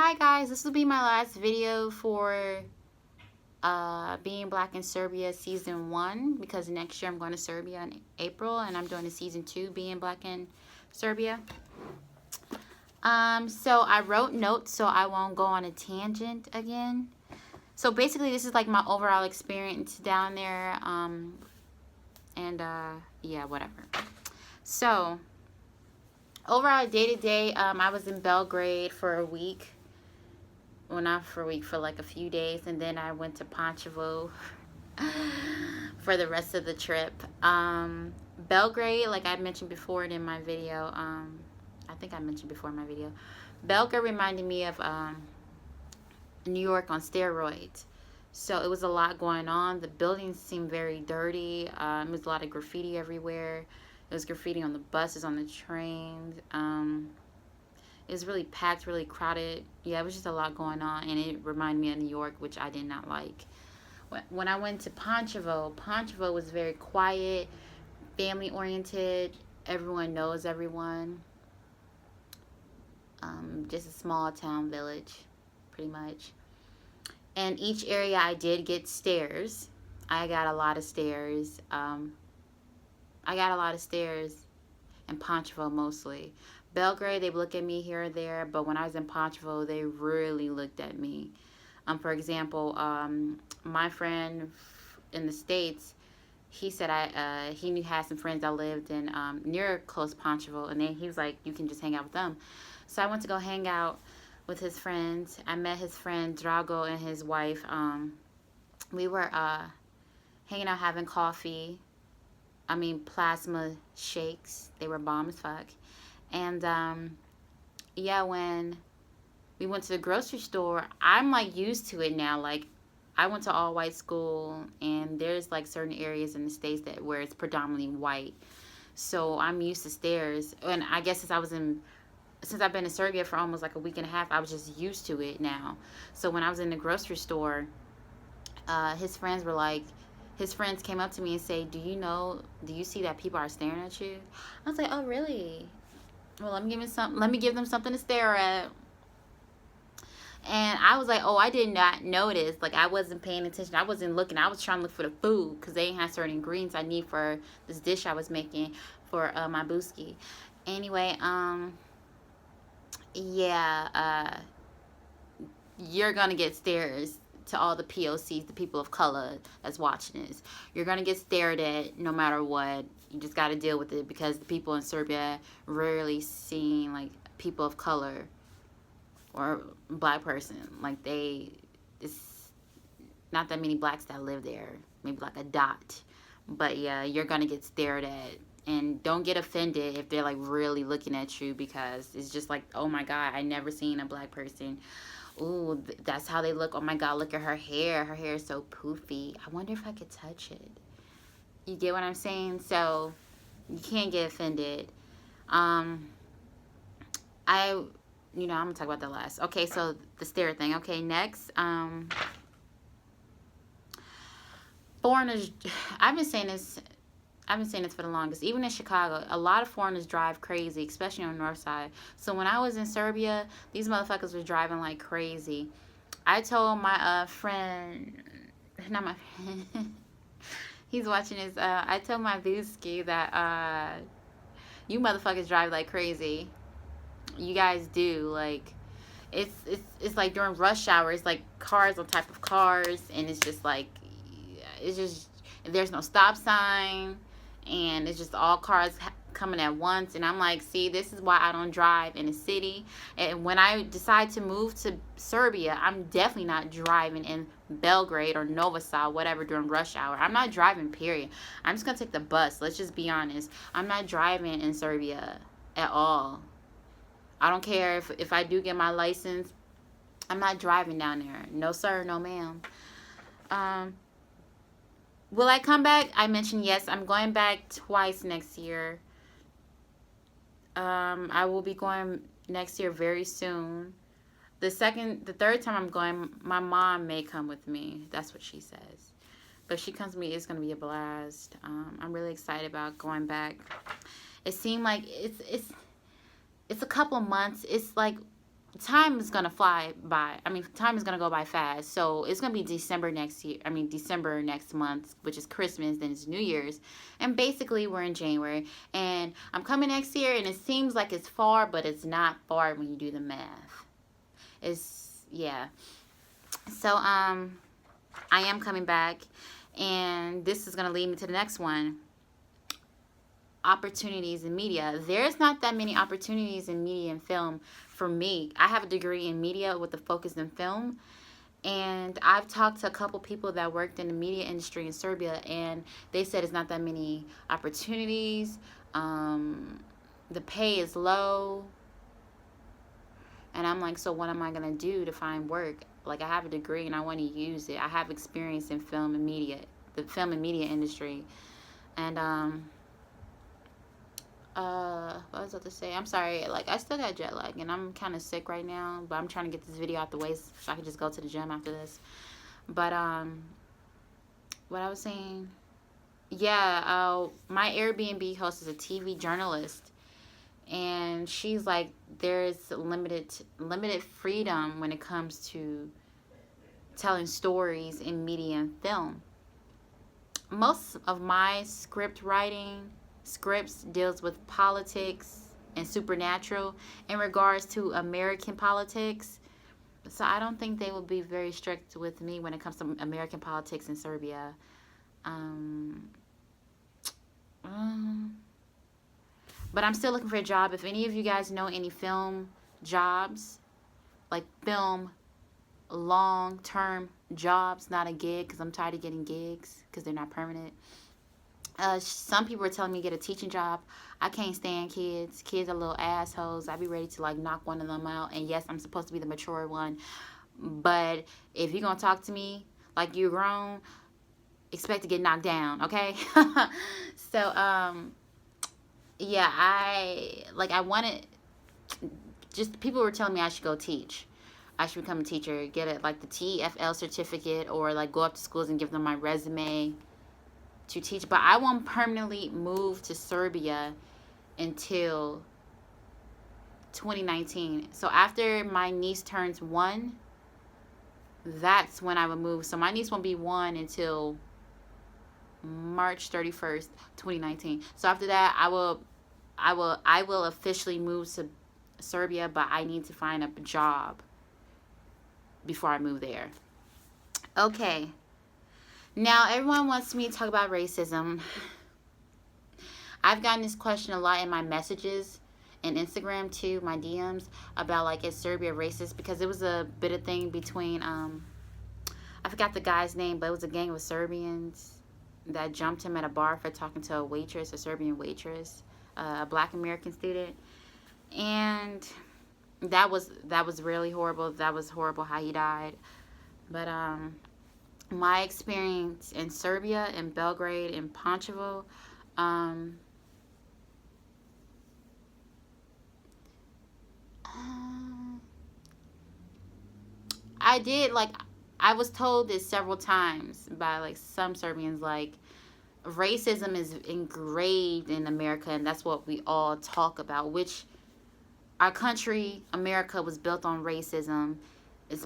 Hi guys, this will be my last video for Being Black in Serbia season 1, because next year I'm going to Serbia in April and I'm doing a season 2, Being Black in Serbia. So I wrote notes so I won't go on a tangent again. So basically this is like my overall experience down there, yeah, whatever. So overall, day to day, I was in Belgrade for a week. Well, not for a week, for like a few days, and then I went to Pančevo for the rest of the trip. Belgrade, like I mentioned before in my video, I think I mentioned before in my video, Belgrade reminded me of New York on steroids. So it was a lot going on. The buildings seemed very dirty. There was a lot of graffiti everywhere. There was graffiti on the buses, on the trains. It was really packed, really crowded. Yeah, it was just a lot going on, and it reminded me of New York, which I did not like. When I went to Pančevo, Pančevo was very quiet, family-oriented. Everyone knows everyone. Just a small town village, pretty much. And each area I did get stairs. I got a lot of stairs. I got a lot of stairs in Pančevo mostly. Belgrade, they look at me here or there, but when I was in Pančevo, they really looked at me. For example, my friend in the States, he said he had some friends that lived in near close Pančevo, and then he was like, you can just hang out with them. So I went to go hang out with his friends. I met his friend Drago and his wife. We were hanging out, having coffee. Plasma shakes. They were bomb as fuck. And yeah, when we went to the grocery store, I'm like used to it now. Like, I went to all white school, and there's like certain areas in the States where it's predominantly white. So I'm used to stairs. And I guess since I've been in Serbia for almost like a week and a half, I was just used to it now. So when I was in the grocery store, his friends came up to me and say, do you see that people are staring at you? I was like, oh really? Well, let me give them something to stare at. And I was like, oh, I did not notice. Like, I wasn't paying attention. I wasn't looking. I was trying to look for the food because they had certain ingredients I need for this dish I was making for my buski. Anyway, yeah, you're gonna get stares. To all the POCs, the people of color that's watching this, you're gonna get stared at no matter what. You just got to deal with it, because the people in Serbia rarely seen like people of color or black person. Like, it's not that many blacks that live there, maybe like a dot. But yeah, you're gonna get stared at, and don't get offended if they're like really looking at you, because it's just like, oh my god, I never seen a black person. Ooh, that's how they look. Oh my god, look at her hair. Her hair is so poofy. I wonder if I could touch it. You get what I'm saying? So you can't get offended. I'm gonna talk about that last. Okay, so the stare thing. Okay, next. Foreigners. I've been saying this for the longest. Even in Chicago, a lot of foreigners drive crazy, especially on the north side. So when I was in Serbia, these motherfuckers were driving like crazy. I told my friend, not my friend, he's watching this. I told my Vuski that you motherfuckers drive like crazy. You guys do. Like, it's like during rush hour, it's like cars on top of cars, and it's just like, there's no stop sign. And it's just all cars coming at once. And I'm like, see, this is why I don't drive in the city. And when I decide to move to Serbia, I'm definitely not driving in Belgrade or Novi Sad, whatever, during rush hour. I'm not driving, period. I'm just going to take the bus. Let's just be honest. I'm not driving in Serbia at all. I don't care if I do get my license. I'm not driving down there. No, sir. No, ma'am. Will I come back? I mentioned yes. I'm going back twice next year. I will be going next year very soon. The third time I'm going, my mom may come with me. That's what she says. But if she comes with me, it's going to be a blast. I'm really excited about going back. It seemed like it's a couple of months. It's like time is gonna fly by. I mean, time is gonna go by fast. So it's gonna be December next year. I mean, December next month, which is Christmas. Then it's New Year's, and basically we're in January. And I'm coming next year, and it seems like it's far, but it's not far when you do the math. It's yeah. So I am coming back, and this is gonna lead me to the next one. Opportunities in media. There's not that many opportunities in media and film for me. I have a degree in media with a focus in film, and I've talked to a couple people that worked in the media industry in Serbia, and they said it's not that many opportunities. The pay is low, and I'm like, so what am I gonna do to find work? Like, I have a degree and I want to use it. I have experience in film and media, the film and media industry, and what was I to say? I'm sorry, like, I still got jet lag and I'm kind of sick right now, but I'm trying to get this video out the way so I can just go to the gym after this. But what I was saying, yeah, my Airbnb host is a TV journalist, and she's like, there's limited freedom when it comes to telling stories in media and film. Most of my scripts deals with politics and supernatural in regards to American politics. So I don't think they will be very strict with me when it comes to American politics in Serbia. But I'm still looking for a job. If any of you guys know any film jobs, like film long-term jobs, not a gig, because I'm tired of getting gigs because they're not permanent. Some people were telling me to get a teaching job. I can't stand kids. Kids are little assholes. I'd be ready to like knock one of them out. And yes, I'm supposed to be the mature one. But if you're going to talk to me like you're grown, expect to get knocked down, okay? So, yeah, I wanted, just people were telling me I should go teach. I should become a teacher, get it like the TEFL certificate, or like go up to schools and give them my resume to teach. But I won't permanently move to Serbia until 2019. So after my niece turns 1, that's when I would move. So my niece won't be 1 until March 31st, 2019. So after that, I will officially move to Serbia, but I need to find a job before I move there. Okay. Now, everyone wants me to talk about racism. I've gotten this question a lot in my messages and Instagram too, my DMs, about like, is Serbia racist? Because it was a bit of thing between, I forgot the guy's name, but it was a gang of Serbians that jumped him at a bar for talking to a waitress, a Serbian waitress, a Black American student. And that was really horrible. That was horrible how he died. But my experience in Serbia, in Belgrade, in Pančevo, I was told this several times by like some Serbians, like, racism is engraved in America, and that's what we all talk about, which our country, America, was built on racism. It's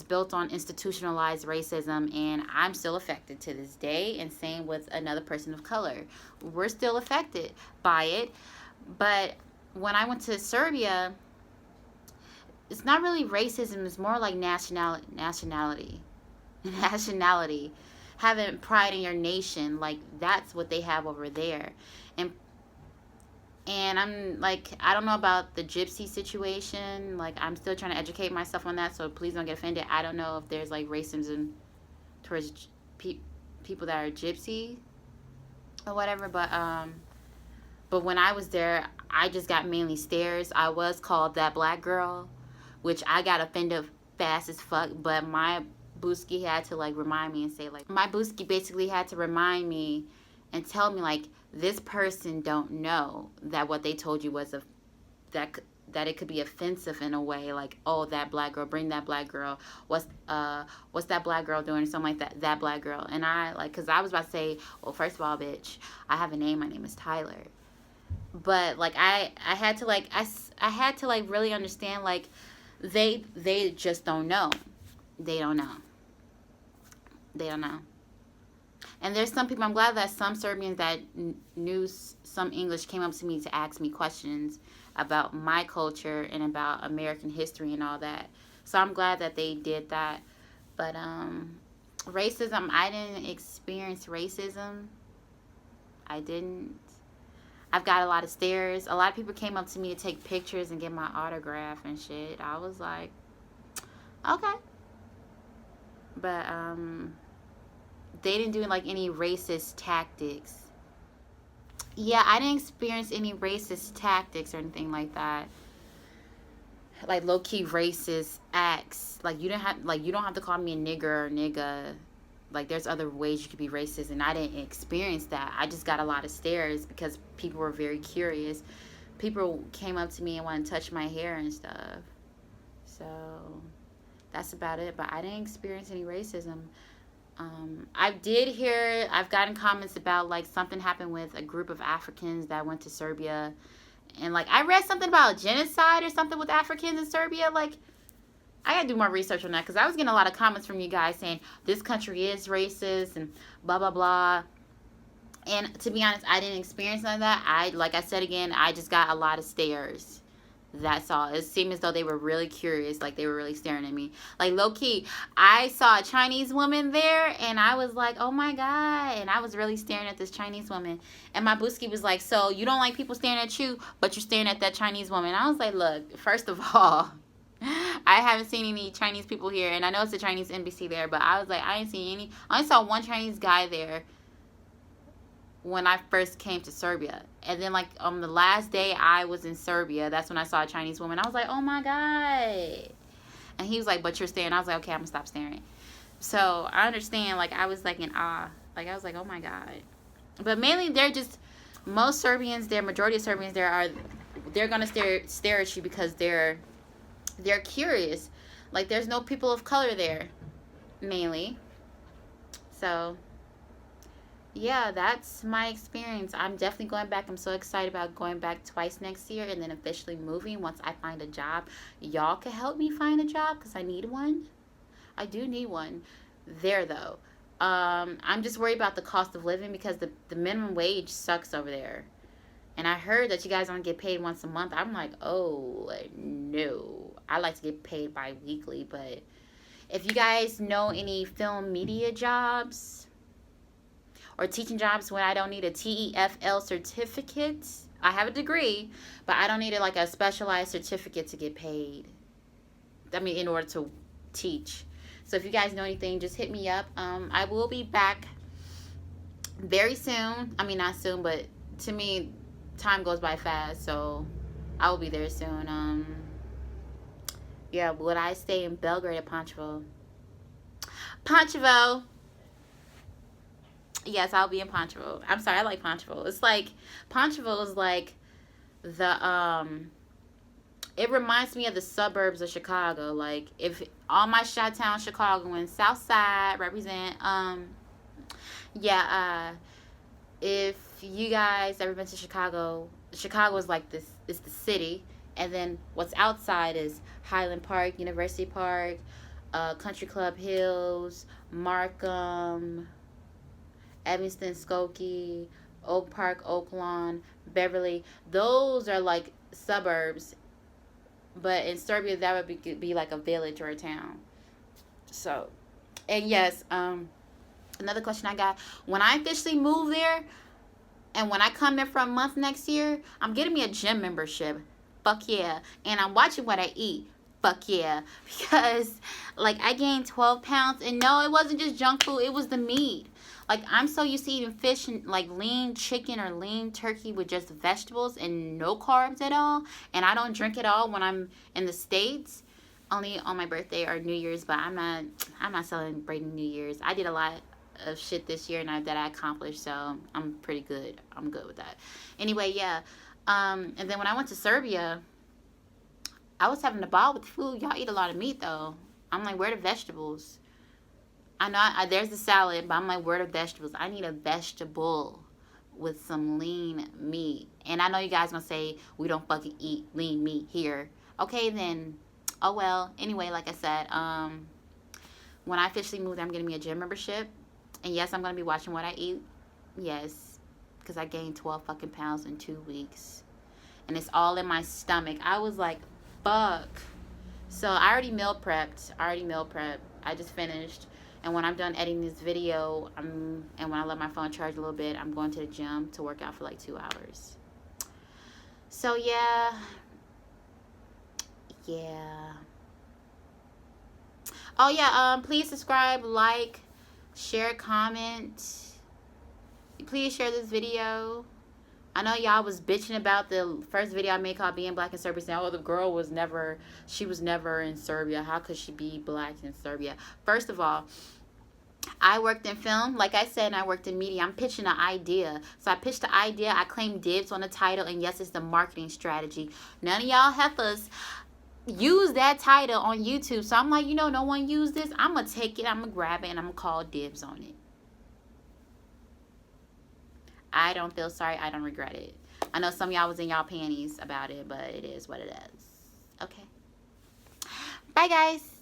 built on institutionalized racism, and I'm still affected to this day, and same with another person of color. We're still affected by it. But when I went to Serbia, it's not really racism, it's more like nationality. Having pride in your nation, like, that's what they have over there. And I'm like, I don't know about the gypsy situation. Like, I'm still trying to educate myself on that, so please don't get offended. I don't know if there's like racism towards people that are gypsy or whatever. But when I was there, I just got mainly stares. I was called that black girl, which I got offended fast as fuck. But my Booski had to like remind me and say, like, my Booski basically had to remind me and tell me, like, this person don't know that what they told you was that it could be offensive in a way, like, oh, that black girl, bring that black girl, what's that black girl doing, or something like that black girl. And I, like, because I was about to say, well, first of all, bitch, I have a name, my name is Tyler. But like, I had to like really understand, like, They just don't know. They don't know. They don't know. And there's some people, I'm glad that some Serbians that knew some English came up to me to ask me questions about my culture and about American history and all that. So I'm glad that they did that. But racism, I didn't experience racism. I didn't. I've got a lot of stares. A lot of people came up to me to take pictures and get my autograph and shit. I was like, okay. But they didn't do like any racist tactics. Yeah, I didn't experience any racist tactics or anything like that. Like low key racist acts. Like you don't have to call me a nigger or nigga. Like there's other ways you could be racist, and I didn't experience that. I just got a lot of stares because people were very curious. People came up to me and wanted to touch my hair and stuff. So that's about it. But I didn't experience any racism. I've gotten comments about like something happened with a group of Africans that went to Serbia, and like I read something about genocide or something with Africans in Serbia. Like I gotta do more research on that because I was getting a lot of comments from you guys saying this country is racist and blah blah blah. And to be honest, I didn't experience none of that. Like I said again, I just got a lot of stares. That's all. It seemed as though they were really curious, like they were really staring at me. Like low key, I saw a Chinese woman there and I was like, oh my God. And I was really staring at this Chinese woman. And my booski was like, so you don't like people staring at you, but you're staring at that Chinese woman. I was like, look, first of all, I haven't seen any Chinese people here. And I know it's a Chinese embassy there, but I was like, I ain't seen any. I only saw one Chinese guy there when I first came to Serbia. And then like on the last day I was in Serbia, that's when I saw a Chinese woman. I was like, oh my God. And he was like, but you're staring. I was like, okay, I'm gonna stop staring. So I understand, like I was like in awe. Like I was like, oh my God. But mainly most Serbians, majority of Serbians they're gonna stare at you because they're curious. Like there's no people of color there, mainly. So yeah, that's my experience. I'm definitely going back. I'm so excited about going back twice next year and then officially moving once I find a job. Y'all can help me find a job because I need one. I do need one there, though. I'm just worried about the cost of living because the minimum wage sucks over there. And I heard that you guys only get paid once a month. I'm like, oh, no. I like to get paid bi-weekly. But if you guys know any film media jobs or teaching jobs when I don't need a TEFL certificate. I have a degree, but I don't need like a specialized certificate to get paid. I mean, in order to teach. So if you guys know anything, just hit me up. I will be back very soon. I mean, not soon, but to me, time goes by fast. So I will be there soon. Yeah, would I stay in Belgrade or Pančevo? Pančevo. Yes, I'll be in Pančevo. I'm sorry, I like Pančevo. It's like, Pančevo is like it reminds me of the suburbs of Chicago. Like, if all my Chi-Town Chicagoans, South Side represent, if you guys ever been to Chicago, Chicago is like this, it's the city. And then what's outside is Highland Park, University Park, Country Club Hills, Markham, Evanston, Skokie, Oak Park, Oak Lawn, Beverly. Those are like suburbs, but in Serbia that would be like a village or a town. So, and yes, another question I got, when I officially move there and when I come there for a month next year, I'm getting me a gym membership. Fuck yeah. And I'm watching what I eat. Fuck yeah. Because like I gained 12 pounds, and no, it wasn't just junk food, it was the meat. Like, I'm so used to eating fish and, like, lean chicken or lean turkey with just vegetables and no carbs at all. And I don't drink at all when I'm in the States. Only on my birthday or New Year's. But I'm not celebrating New Year's. I did a lot of shit this year that I accomplished. So, I'm pretty good. I'm good with that. Anyway, yeah. And then when I went to Serbia, I was having a ball with the food. Y'all eat a lot of meat, though. I'm like, where are the vegetables? I know there's the salad, but I'm like, where are the vegetables? I need a vegetable with some lean meat. And I know you guys gonna say we don't fucking eat lean meat here. Okay, then Oh well. Anyway, like I said, when I officially move there, I'm getting me a gym membership. And yes, I'm gonna be watching what I eat. Yes, because I gained 12 fucking pounds in 2 weeks, and it's all in my stomach. I was like, fuck. So I already meal prepped. I just finished. And when I'm done editing this video, and when I let my phone charge a little bit, I'm going to the gym to work out for like 2 hours. So yeah. Oh yeah, please subscribe, like, share, comment. Please share this video. I know y'all was bitching about the first video I made called Being Black in Serbia, saying, oh, the girl was never in Serbia. How could she be black in Serbia? First of all, I worked in film, like I said, and I worked in media. I'm pitching an idea. So I pitched the idea, I claimed dibs on the title, and yes, it's the marketing strategy. None of y'all heifers use that title on YouTube. So I'm like, you know, no one used this. I'm going to take it, I'm going to grab it, and I'm going to call dibs on it. I don't feel sorry. I don't regret it. I know some of y'all was in y'all panties about it, but it is what it is. Okay. Bye, guys.